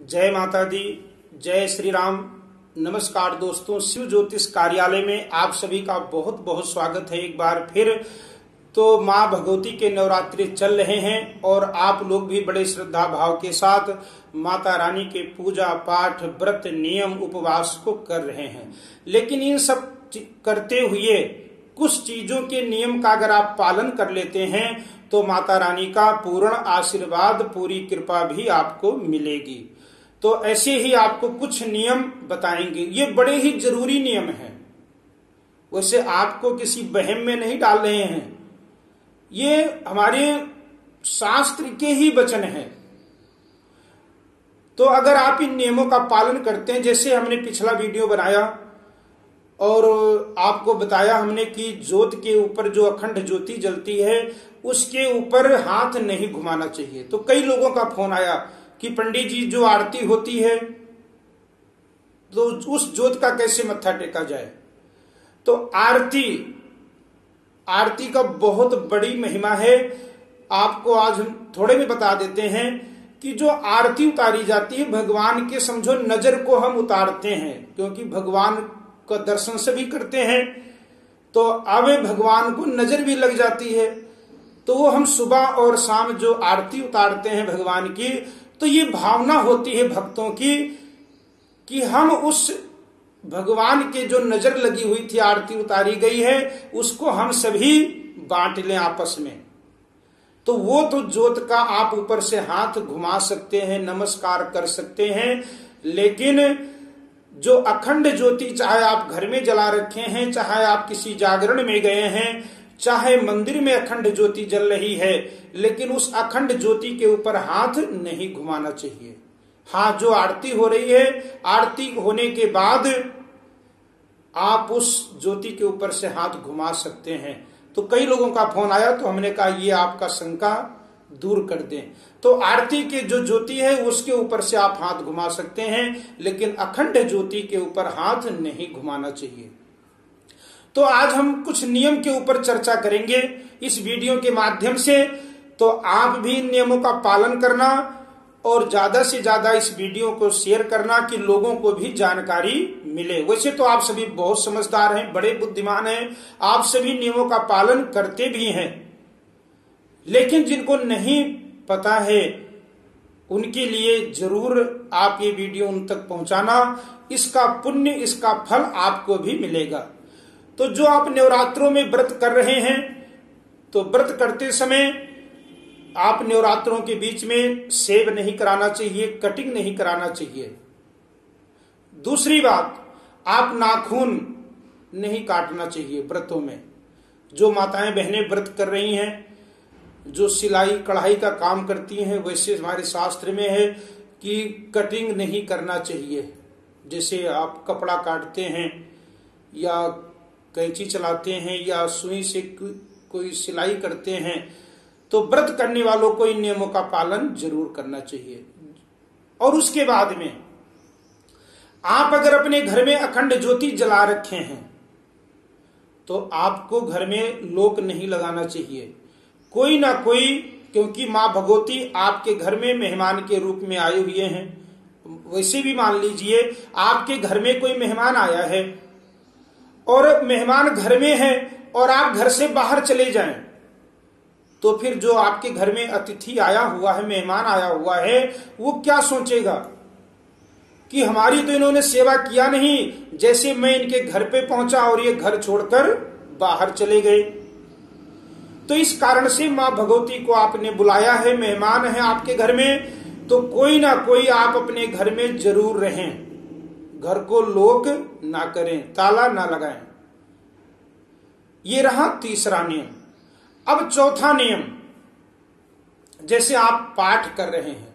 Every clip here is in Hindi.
जय माता दी, जय श्री राम। नमस्कार दोस्तों, शिव ज्योतिष कार्यालय में आप सभी का बहुत बहुत स्वागत है एक बार फिर। तो माँ भगवती के नवरात्रि चल रहे हैं और आप लोग भी बड़े श्रद्धा भाव के साथ माता रानी के पूजा पाठ व्रत नियम उपवास को कर रहे हैं। लेकिन इन सब करते हुए कुछ चीजों के नियम का अगर आप पालन कर लेते हैं तो माता रानी का पूर्ण आशीर्वाद, पूरी कृपा भी आपको मिलेगी। तो ऐसे ही आपको कुछ नियम बताएंगे, ये बड़े ही जरूरी नियम हैं। वैसे आपको किसी वहम में नहीं डाल रहे हैं, ये हमारे शास्त्र के ही वचन हैं। तो अगर आप इन नियमों का पालन करते हैं, जैसे हमने पिछला वीडियो बनाया और आपको बताया हमने कि ज्योत के ऊपर जो अखंड ज्योति जलती है उसके ऊपर हाथ नहीं घुमाना चाहिए। तो कई लोगों का फोन आया कि पंडित जी जो आरती होती है तो उस ज्योत का कैसे मत्था टेका जाए। तो आरती का बहुत बड़ी महिमा है। आपको आज हम थोड़े में बता देते हैं कि जो आरती उतारी जाती है भगवान के, समझो नजर को हम उतारते हैं, क्योंकि भगवान का दर्शन सभी करते हैं तो अब भगवान को नजर भी लग जाती है। तो वो हम सुबह और शाम जो आरती उतारते हैं भगवान की, तो ये भावना होती है भक्तों की कि हम उस भगवान के जो नजर लगी हुई थी, आरती उतारी गई है, उसको हम सभी बांट लें आपस में। तो वो तो ज्योत का आप ऊपर से हाथ घुमा सकते हैं, नमस्कार कर सकते हैं। लेकिन जो अखंड ज्योति, चाहे आप घर में जला रखे हैं, चाहे आप किसी जागरण में गए हैं, चाहे मंदिर में अखंड ज्योति जल रही है, लेकिन उस अखंड ज्योति के ऊपर हाथ नहीं घुमाना चाहिए। हाँ, जो आरती हो रही है, आरती होने के बाद आप उस ज्योति के ऊपर से हाथ घुमा सकते हैं। तो कई लोगों का फोन आया तो हमने कहा ये आपका शंका दूर कर दें। तो आरती के जो ज्योति है उसके ऊपर से आप हाथ घुमा सकते हैं, लेकिन अखंड ज्योति के ऊपर हाथ नहीं घुमाना चाहिए। तो आज हम कुछ नियम के ऊपर चर्चा करेंगे इस वीडियो के माध्यम से। तो आप भी इन नियमों का पालन करना और ज्यादा से ज्यादा इस वीडियो को शेयर करना कि लोगों को भी जानकारी मिले। वैसे तो आप सभी बहुत समझदार हैं, बड़े बुद्धिमान हैं, आप सभी नियमों का पालन करते भी हैं। लेकिन जिनको नहीं पता है उनके लिए जरूर आप ये वीडियो उन तक पहुंचाना। इसका पुण्य, इसका फल आपको भी मिलेगा। तो जो आप नवरात्रों में व्रत कर रहे हैं, तो व्रत करते समय आप नवरात्रों के बीच में सेव नहीं कराना चाहिए, कटिंग नहीं कराना चाहिए। दूसरी बात, आप नाखून नहीं काटना चाहिए व्रतों में। जो माताएं बहनें व्रत कर रही हैं, जो सिलाई कढ़ाई का काम करती हैं, वैसे हमारे शास्त्र में है कि कटिंग नहीं करना चाहिए। जैसे आप कपड़ा काटते हैं या कैंची चलाते हैं या सुई से कोई सिलाई करते हैं, तो व्रत करने वालों को इन नियमों का पालन जरूर करना चाहिए। और उसके बाद में आप अगर अपने घर में अखंड ज्योति जला रखे हैं तो आपको घर में लोक नहीं लगाना चाहिए। कोई ना कोई, क्योंकि माँ भगवती आपके घर में मेहमान के रूप में आए हुए हैं। वैसे भी मान लीजिए आपके घर में कोई मेहमान आया है और मेहमान घर में है और आप घर से बाहर चले जाएं, तो फिर जो आपके घर में अतिथि आया हुआ है, मेहमान आया हुआ है, वो क्या सोचेगा कि हमारी तो इन्होंने सेवा किया नहीं, जैसे मैं इनके घर पे पहुंचा और ये घर छोड़कर बाहर चले गए। तो इस कारण से माँ भगवती को आपने बुलाया है, मेहमान है आपके घर में, तो कोई ना कोई आप अपने घर में जरूर रहें। घर को लोक ना करें, ताला ना लगाएं। ये रहा तीसरा नियम। अब चौथा नियम, जैसे आप पाठ कर रहे हैं,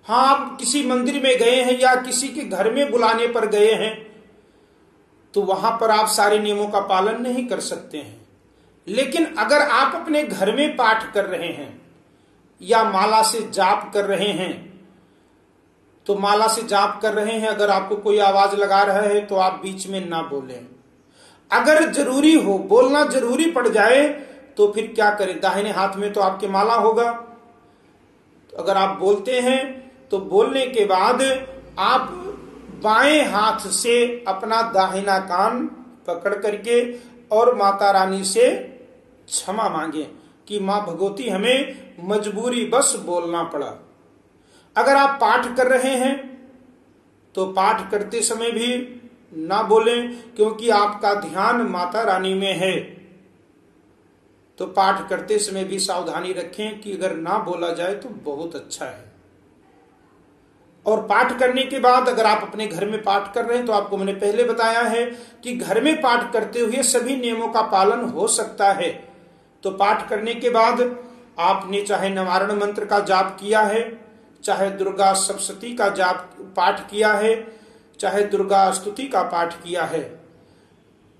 हाँ आप किसी मंदिर में गए हैं या किसी के घर में बुलाने पर गए हैं, तो वहां पर आप सारे नियमों का पालन नहीं कर सकते हैं। लेकिन अगर आप अपने घर में पाठ कर रहे हैं या माला से जाप कर रहे हैं, तो माला से जाप कर रहे हैं, अगर आपको कोई आवाज लगा रहा है तो आप बीच में ना बोलें। अगर जरूरी हो, बोलना जरूरी पड़ जाए, तो फिर क्या करें, दाहिने हाथ में तो आपके माला होगा। तो अगर आप बोलते हैं तो बोलने के बाद आप बाएं हाथ से अपना दाहिना कान पकड़ करके और माता रानी से क्षमा मांगे कि मां भगवती हमें मजबूरी बस बोलना पड़ा। अगर आप पाठ कर रहे हैं तो पाठ करते समय भी ना बोलें, क्योंकि आपका ध्यान माता रानी में है। तो पाठ करते समय भी सावधानी रखें कि अगर ना बोला जाए तो बहुत अच्छा है। और पाठ करने के बाद अगर आप अपने घर में पाठ कर रहे हैं तो आपको मैंने पहले बताया है कि घर में पाठ करते हुए सभी नियमों का पालन हो सकता है। तो पाठ करने के बाद आपने चाहे निवारण मंत्र का जाप किया है, चाहे दुर्गा सप्तशती का जाप पाठ किया है, चाहे दुर्गा स्तुति का पाठ किया है,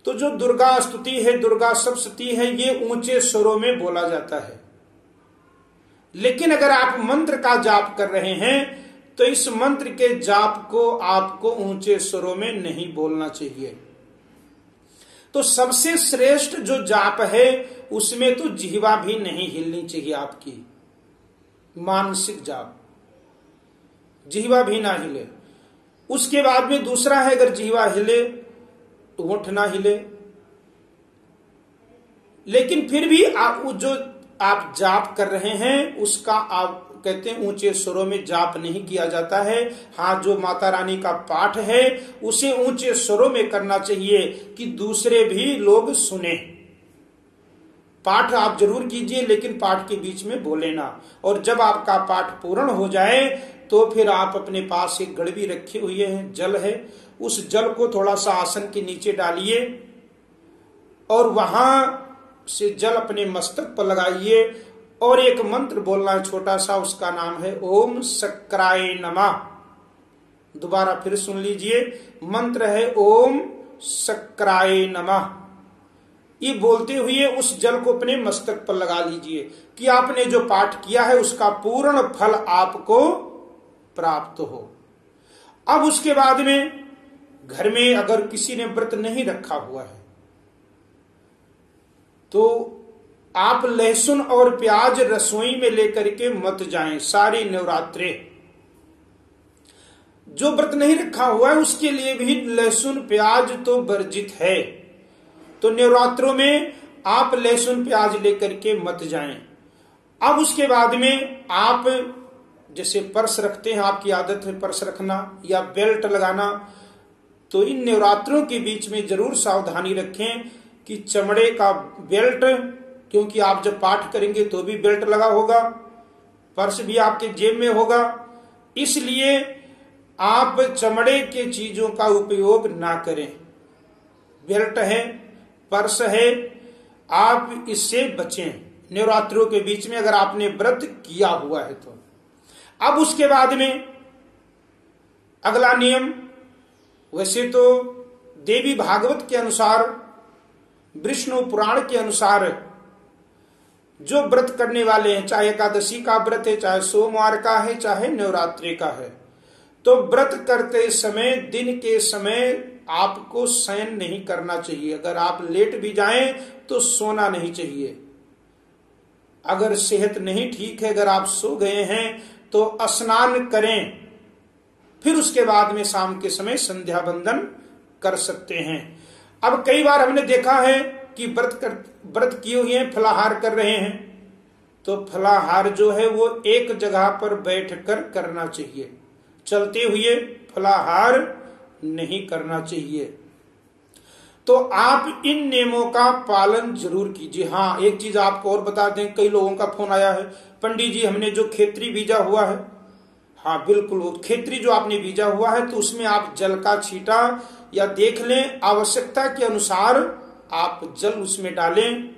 तो जो दुर्गा स्तुति है, दुर्गा सप्तशती है, ये ऊंचे स्वरों में बोला जाता है। लेकिन अगर आप मंत्र का जाप कर रहे हैं तो इस मंत्र के जाप को आपको ऊंचे स्वरों में नहीं बोलना चाहिए। तो सबसे श्रेष्ठ जो जाप है उसमें तो जिह्वा भी नहीं हिलनी चाहिए आपकी, मानसिक जाप, जिह्वा भी ना हिले। उसके बाद में दूसरा है, अगर जिह्वा हिले तो होठ ना हिले। लेकिन फिर भी जो आप जाप कर रहे हैं उसका आप कहते हैं ऊंचे स्वरों में जाप नहीं किया जाता है। हाँ, जो माता रानी का पाठ है उसे ऊंचे स्वरों में करना चाहिए कि दूसरे भी लोग सुने। पाठ आप जरूर कीजिए, लेकिन पाठ के बीच में बोले ना। और जब आपका पाठ पूर्ण हो जाए तो फिर आप अपने पास एक गड़बी रखे हुए हैं, जल है, उस जल को थोड़ा सा आसन के नीचे डालिए और वहां से जल अपने मस्तक पर लगाइए और एक मंत्र बोलना है छोटा सा, उसका नाम है ओम शक्राय नमः। दोबारा फिर सुन लीजिए, मंत्र है ओम शक्राय नमः। ये बोलते हुए उस जल को अपने मस्तक पर लगा लीजिए कि आपने जो पाठ किया है उसका पूर्ण फल आपको प्राप्त हो। अब उसके बाद में घर में अगर किसी ने व्रत नहीं रखा हुआ है तो आप लहसुन और प्याज रसोई में लेकर के मत जाएं सारी नवरात्रे। जो व्रत नहीं रखा हुआ है उसके लिए भी लहसुन प्याज तो वर्जित है। तो नवरात्रों में आप लहसुन प्याज लेकर के मत जाएं। अब उसके बाद में आप जैसे पर्स रखते हैं, आपकी आदत है पर्स रखना या बेल्ट लगाना, तो इन नवरात्रों के बीच में जरूर सावधानी रखें कि चमड़े का बेल्ट, क्योंकि आप जब पाठ करेंगे तो भी बेल्ट लगा होगा, पर्स भी आपके जेब में होगा, इसलिए आप चमड़े के चीजों का उपयोग ना करें। बेल्ट है, पर्स है, आप इससे बचें नवरात्रों के बीच में अगर आपने व्रत किया हुआ है तो। अब उसके बाद में अगला नियम, वैसे तो देवी भागवत के अनुसार, विष्णु पुराण के अनुसार जो व्रत करने वाले हैं, चाहे एकादशी का व्रत है, चाहे सोमवार का है, चाहे नवरात्रि का है, तो व्रत करते समय दिन के समय आपको शयन नहीं करना चाहिए। अगर आप लेट भी जाएं तो सोना नहीं चाहिए। अगर सेहत नहीं ठीक है, अगर आप सो गए हैं तो स्नान करें, फिर उसके बाद में शाम के समय संध्या बंदन कर सकते हैं। अब कई बार हमने देखा है कि व्रत किए हुए हैं, फलाहार कर रहे हैं, तो फलाहार जो है वो एक जगह पर बैठकर करना चाहिए, चलते हुए फलाहार नहीं करना चाहिए। तो आप इन नियमों का पालन जरूर कीजिए। हाँ, एक चीज आपको और बता दें, कई लोगों का फोन आया है, पंडित जी हमने जो खेतरी बीजा हुआ है, हाँ बिल्कुल, वो खेतरी जो आपने बीजा हुआ है तो उसमें आप जल का छींटा या देख लें, आवश्यकता के अनुसार आप जल उसमें डालें,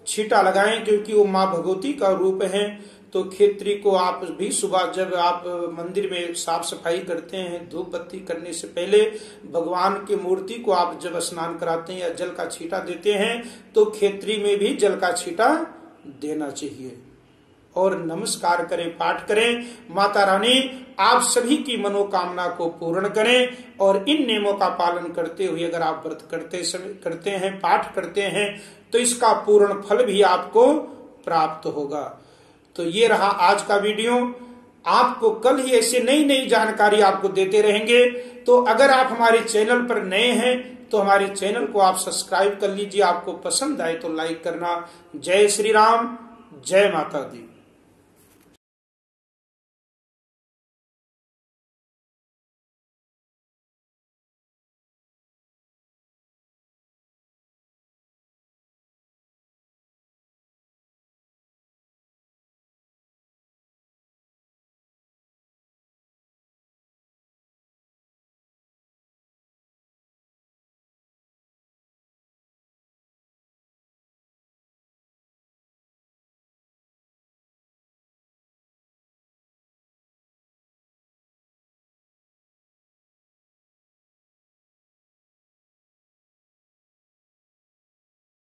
छींटा लगाएं, क्योंकि वो मां भगवती का रूप है। तो खेतरी को आप भी सुबह जब आप मंदिर में साफ सफाई करते हैं, धूप बत्ती करने से पहले भगवान की मूर्ति को आप जब स्नान कराते हैं या जल का छींटा देते हैं तो खेतरी में भी जल का छींटा देना चाहिए और नमस्कार करें, पाठ करें। माता रानी आप सभी की मनोकामना को पूर्ण करें और इन नियमों का पालन करते हुए अगर आप व्रत करते हैं, पाठ करते हैं, तो इसका पूर्ण फल भी आपको प्राप्त होगा। तो ये रहा आज का वीडियो। आपको कल ही ऐसे नई नई जानकारी आपको देते रहेंगे। तो अगर आप हमारे चैनल पर नए हैं तो हमारे चैनल को आप सब्सक्राइब कर लीजिए। आपको पसंद आए तो लाइक करना। जय श्री राम, जय माता दी।